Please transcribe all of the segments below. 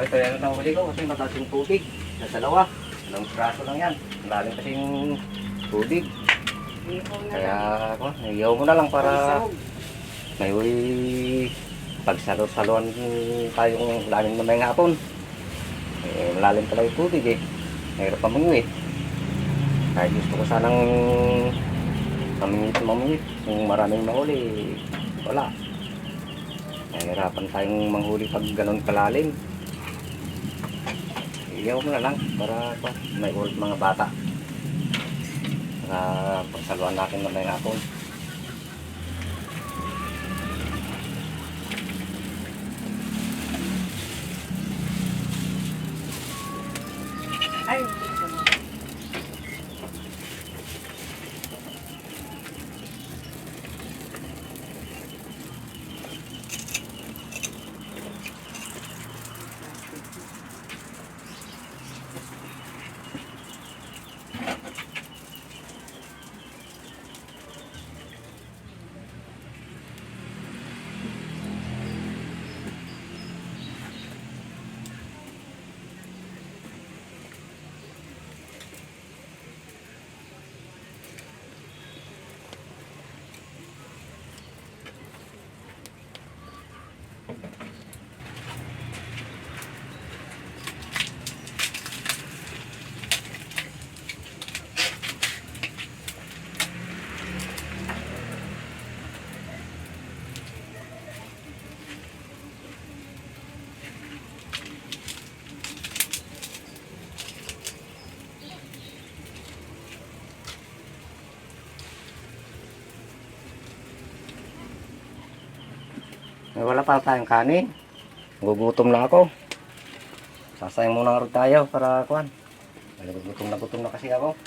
ito yan ang huli ko kasi mataas yung tubig. Sa dalawa. Ilang braso lang yan. Malalim kasi yung tubig. Kaya iyaw mo na lang para may pagsalo-saluan tayong lalim na may hapon. Malalim pala yung tubig eh. Mahirap mamingwit. Kaya gusto ko sanang mamingwit. Kung maraming mahuli, wala. Nahihirapan tayong manghuli pag ganun kalalim. Iyaw mo na lang para may ulit mga bata. Para pagsaluan natin na may hapon. Ay, Wala pa tayong kanin. Gugutom na ako. Sasayang muna nga rin tayo para kuhan. Gutom na kasi ako.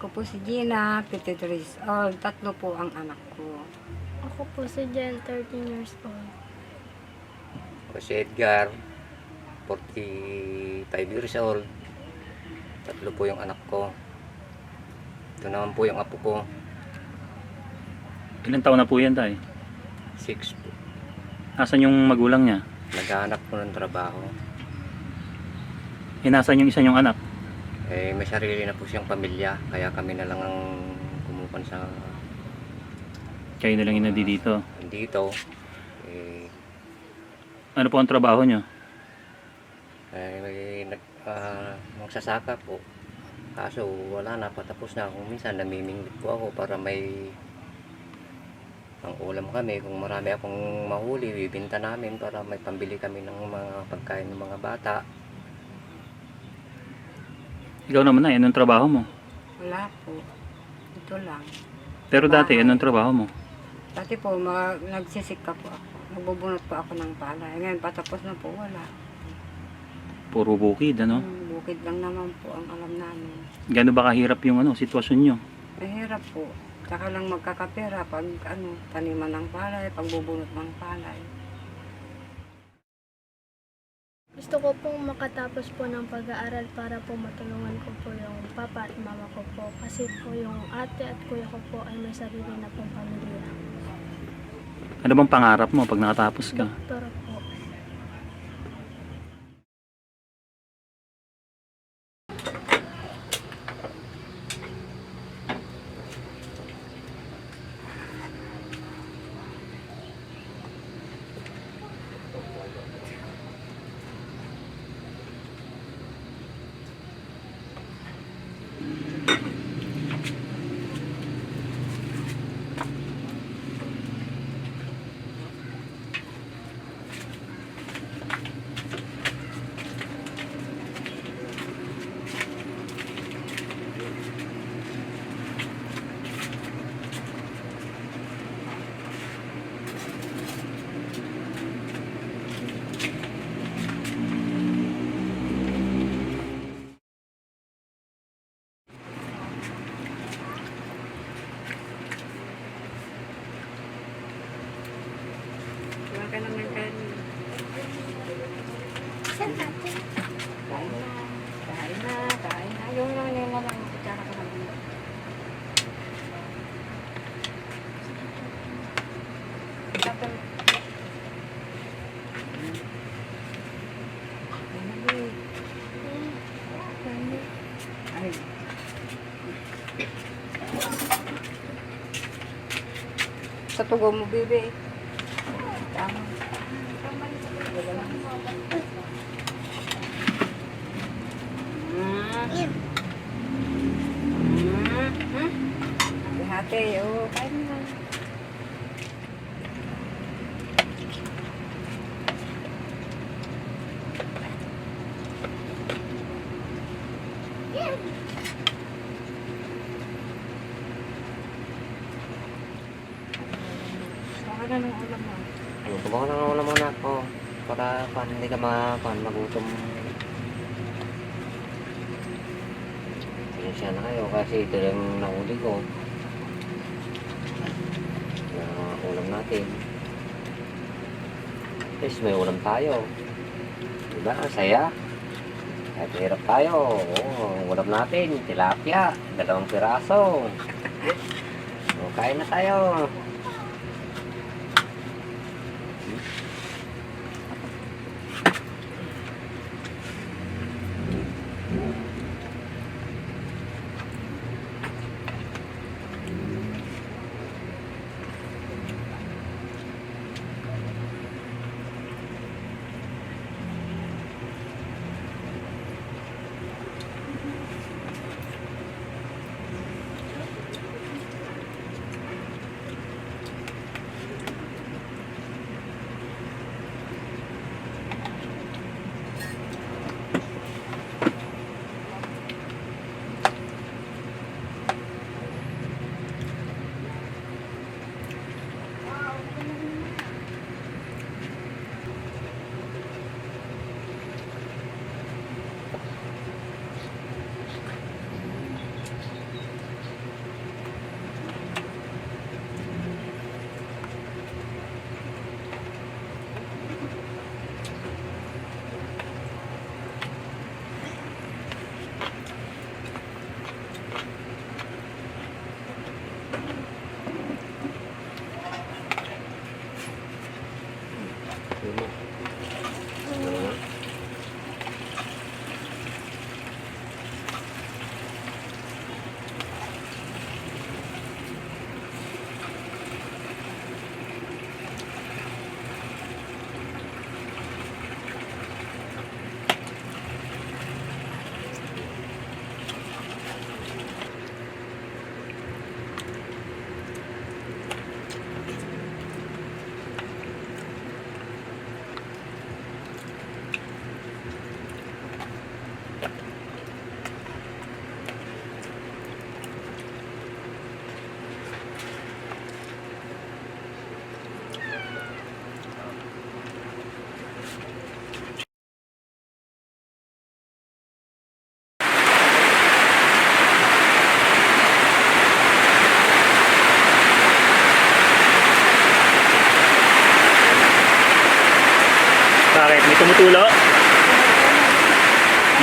Ako po si Gina, 53 years old. 3 po ang anak ko. Ako po si Jen, 13 years old. O si Edgar, 45 years old. 3 po yung anak ko. Ito naman po yung apo ko. Ilang taon na po yan, tay? 6 po. Nasaan yung magulang niya? Naghahanap po ng trabaho. Nasaan yung isa niyong anak? Eh, may sarili na po siyang pamilya. Kaya kami na lang ang kumupan sa Kayo na lang yung nandito. dito. Eh, Ano po ang trabaho niyo? may magsasaka po. Kaso wala na, patapos na. Kung minsan namimingwit po ako para may pang ulam kami. Kung marami akong mahuli, bibinta namin para may pambili kami ng mga pagkain ng mga bata. Ikaw naman na, anong trabaho mo? Wala po. Ito lang. Pero dati, anong trabaho mo? Dati po, nagsisika po ako. Nagbubunot po ako ng palay. Ngayon, patapos na po, wala. Puro bukid, ano? Bukid lang naman po ang alam namin. Gano'n ba kahirap yung sitwasyon niyo? Mahirap po. Tsaka lang magkakapera pag taniman ng palay, pagbubunot ng palay. Gusto ko pong makatapos po ng pag-aaral para po matulungan ko po yung papa at mama ko po. Kasi po yung ate at kuya ko po ay may sarili na pong pamilya. Ano bang pangarap mo pag nakatapos ka? Doktor po. Wala ka naman kanin. Saan ate? Kain na. Kain na. Kain na. Yung lang. Kutsara ka naman. Tapos. Ay. Sa tugo mo, bebe. Tama. Hati-hati. Oh, kain na. Saka na ng ulam mo. Kumawa na nga muna ako para hindi ka magutom. Pasensya na kayo kasi ito yung nahuli ko na ulam natin. At least may ulam tayo. Diba? Saya. Kahit hirap tayo. Oo, ulam natin. Tilapia. 2 piraso. So, kain na tayo.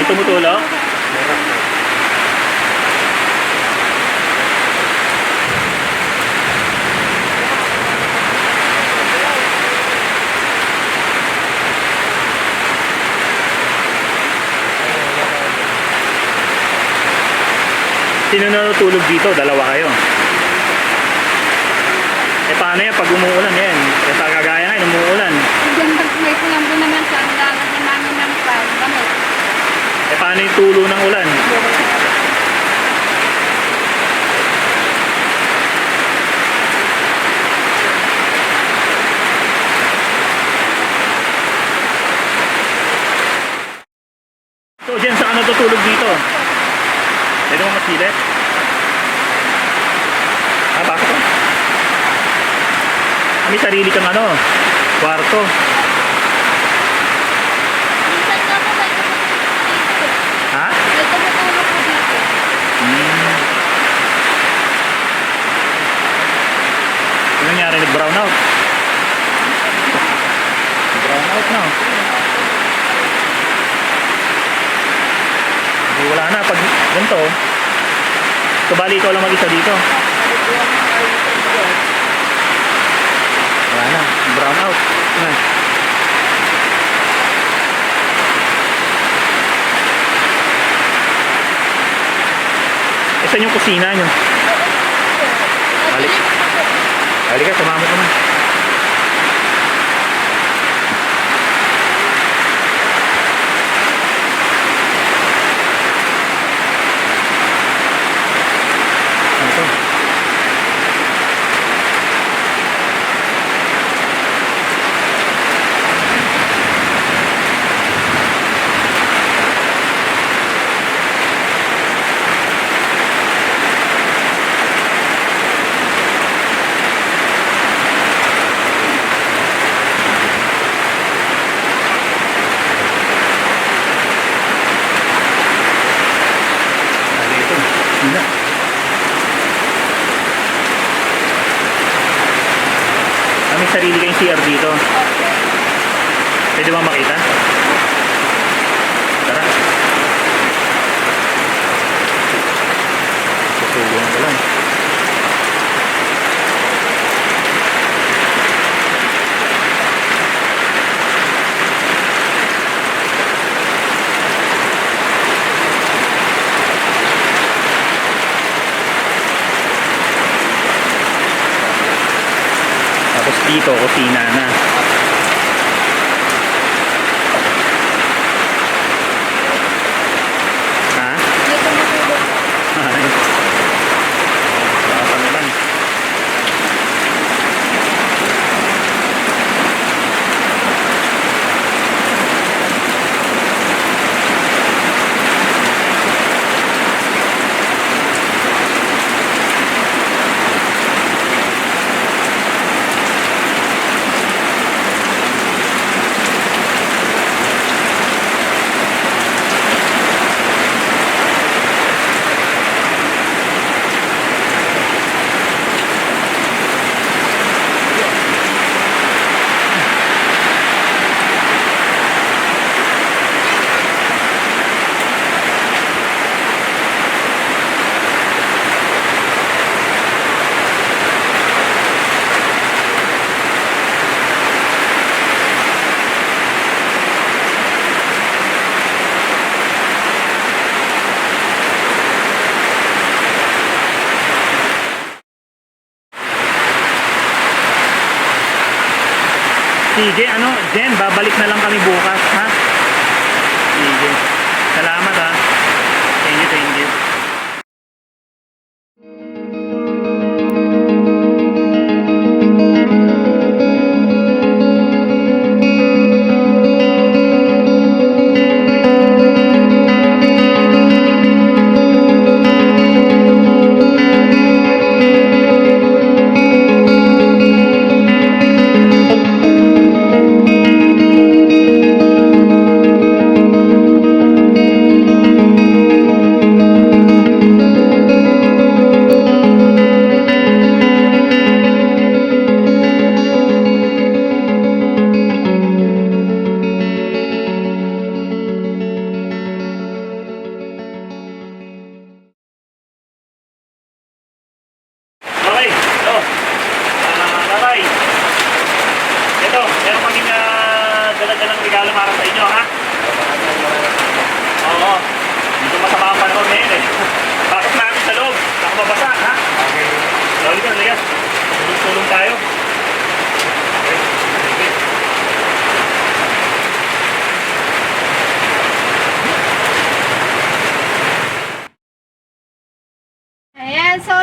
tumutulog? Meron po. Sino natutulog dito? Dalawa kayo. Eh paano yan pag umuulan yan? Eh sa kagaya ngayon, umuulan. Diyan pag-play ko lang po naman sa ang lalagyan namin ng pan. Gamit. Eh paano yung tulo ng ulan? So dyan saan natutulog dito? Pwede mo masilip? Bakit ko? May sarili kang ano, kwarto. Minsan nga po may tumutulog po dito. Ha? May tumutulog po dito. Ano nangyari? Nag-brown out? Nag-brown out na. Hindi, wala na. Pag ganito, kabali ikaw lang mag-isa dito. Wala na. Brown out. Na. Eh, saan yung kusina nyo? Balik. Halika, sumama ko na. Ano to? Dito. Sina. May sarili kayong CR dito. Pwede ba makita? Tara. Susubuhan ko lang. Tapos dito, kusina na. Ha? May tumutulog po. Ay. Baka na lang. Sige, ano, Jen, babalik na lang kami bukas, ha? Sige. Salamat, ha? Thank you, thank you.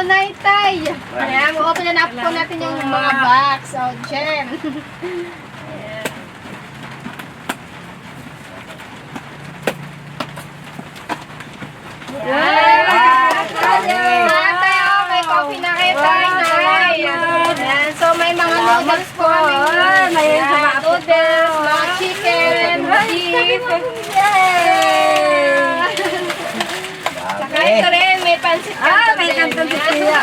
Nay Tay. Ayan, open na po natin yung mga box. So, Jen. Tatay, oh, may coffee na kayo tayo, Nay. Ayan, so may mga noodles po kami. may Ayan, sama po. noodles, mga chicken, beef. Saka ito rin, may pansit canton May din. kanton si Ayan. Tia.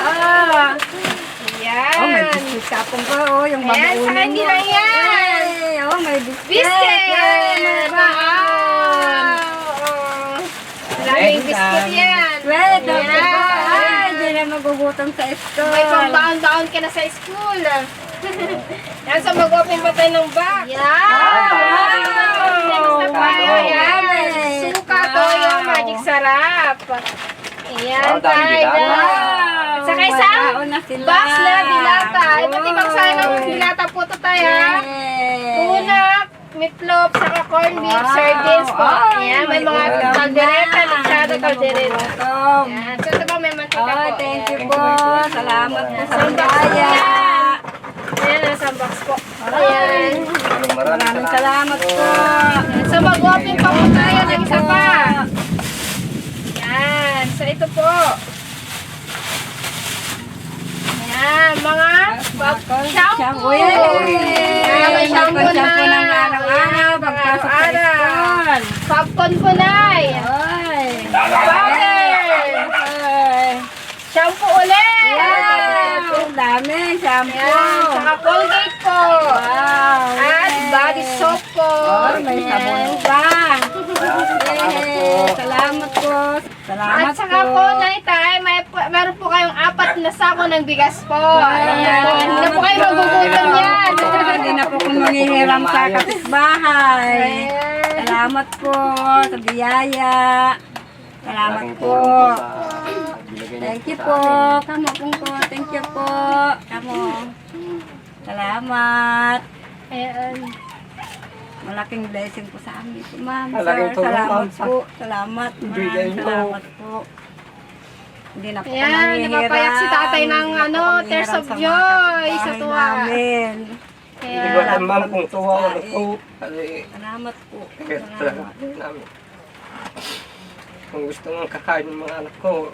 Ayan. May biscuit kapong ko. Yung Ayan, babuunin saka hindi lang yan. May biscuit. Biscuit! Wow! Maraming biscuit yan. Wait, Ayan. hindi na magugutom sa school. May pambaon-baon ka na sa school. Yan, so mag-open pa tayo ng box. Wow! Next na tayo. Ayan. Suka to yung magic sarap. Ayan, tayo. At saka isang box na dilata. Iba't ibang sana ng dilata po ito tayo. Tuna, meatloaf, saka corned beef, sardines po. Ayan, may mga kaldereta, lechado, kaldereta. Ayan, so ito po may mantika po. Thank you Ayan. po. Salamat po sa Isang box po biyaya. yan. Ayan, nasa box po. Ayan. Maraming salamat po. Ayan, so mag-open pa po tayo ng isa pa. Ayan, so ito po. Ayan, mga shampoo. Ayan, may shampoo na. Shampoo ng araw-araw. Pagpasok sa school. Popcorn po na. Powder. Shampoo ulit. Ang dami. Shampoo. Ayan, saka Colgate po. Wow. At body soap po. May sabon pa. Salamat po. Salamat At saka po, Naitay, meron po kayong 4 na sako ng bigas po. Ayan. Hindi na po kayo magugutom yan. Hindi na po kung manghihiram sa kapitbahay. Ayan. Salamat po sa biyaya. Salamat po. Thank you po. Kamo po. Thank you po. Kamo. Salamat. Ayan. Malaking blessing po sa amin po, ma'am. Malaking Sir, tulong, salamat ma'am. po. Salamat, Bigay ma'am. mo. Salamat po. Hindi na po Ayan, kami napapayak si tatay ng, Hindi na po kami tears hiram of sa mga joy sa kapitbahay tuwa. namin. Hindi ko Ayan. alam ma'am kung tuwa o po. Kasi Salamat po. kaya Salamat. talaga namin. Kung gusto mong kakain ng mga anak ko,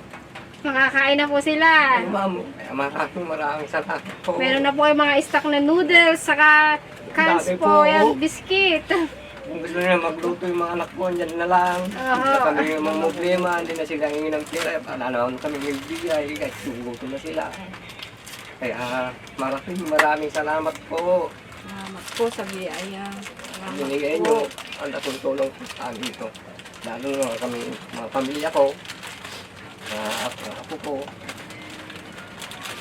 Makakain na po sila. ay ma'am, kaya maraming salamat po. Meron na po kayo mga stock na noodles, saka cans Dami po, po. yan, biscuit. Kung gusto nyo magluto yung mga anak ko, dyan na lang. Oo. Hindi na kami yung mga problema, hindi na sila hingin ng tira. Wala naman kami magbigay, kahit sumuguto na sila. Kaya maraming salamat po. Salamat po sa biyaya. Salamat Binigay po. nyo ang laking tulong sa amin dito. Lalo na kami, mga pamilya ko, ako po.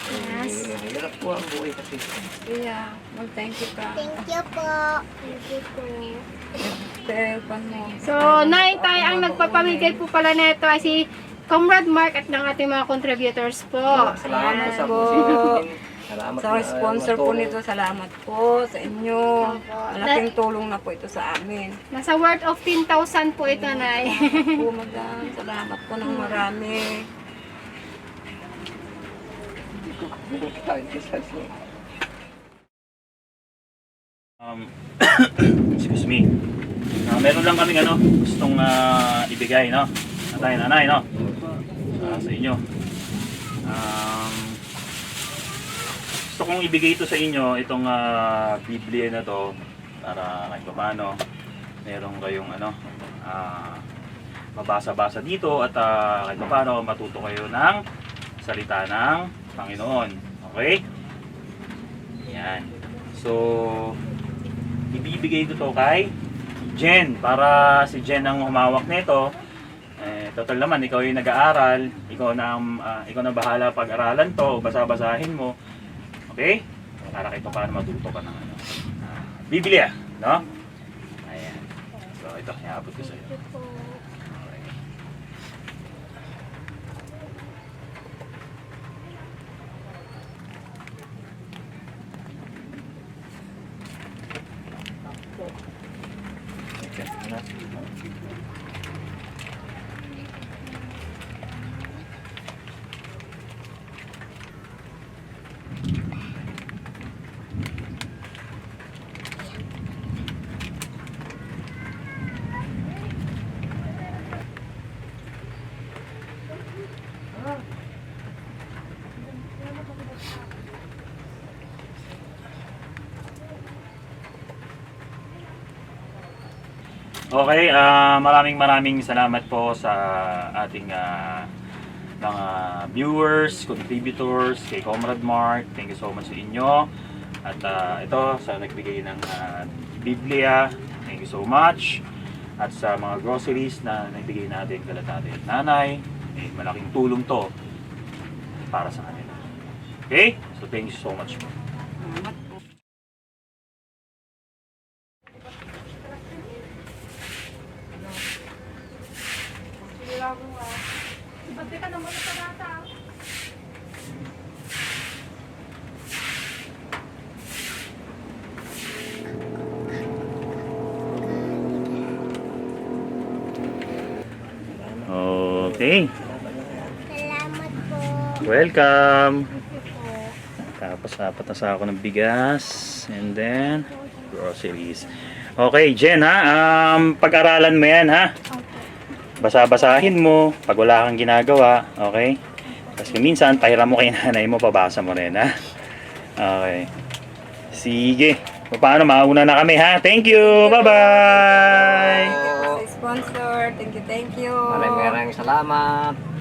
Yes. Hirap po ang buhay kasi. Yeah, mag-thank you ka. Thank you po. Telephone mo. So, Naitay, ang nagpapamigay po pala nito ay si Comrade Mark at ng ating mga contributors po. Salamat po sa Ayan. pusin natin. Salamat Sa sponsor po nito, salamat po sa inyo. Malaking tulong na po ito sa amin. Nasa worth of 10,000 po ito, Nay. Po, madam. Salamat po ng marami. Excuse me. Meron lang kaming gustong ibigay, no? Nanay, no? Sa inyo. Gusto kong ibigay ito sa inyo, itong Biblia na to, para kahit paano, meron kayong mabasa-basa dito at kahit paano matuto kayo ng salita ng Panginoon. Okay? Yan. So, ibibigay ito kay Jen, para si Jen ang humawak nito. Total naman, ikaw yung nag-aaral, ikaw na bahala pag-aralan to, basa-basahin mo. Okay? Para kahit paano matuto ka ng Biblia, no? Ayan. So, ito, iabot ko sa iyo. Okay. Okay, maraming salamat po sa ating mga viewers, contributors, kay Comrade Mark. Thank you so much sa inyo. At ito, sa nagbigay ng Biblia, thank you so much. At sa mga groceries na nagbigay natin kala tatay at nanay, malaking tulong to para sa kanila. Okay? So thank you so much po. Okay. Salamat po. Welcome. Tapos apat na sako ng bigas and then groceries. Okay, Jen ha, pag-aralan mo yan ha. Basa-basahin mo pag wala kang ginagawa, okay? Kasi minsan pahiram mo kay nanay mo, pabasa mo rin ha. Okay. Sige. Paano, mauna na kami ha. Thank you. Bye-bye. Thank you po sa sponsor. Thank you. Maraming salamat.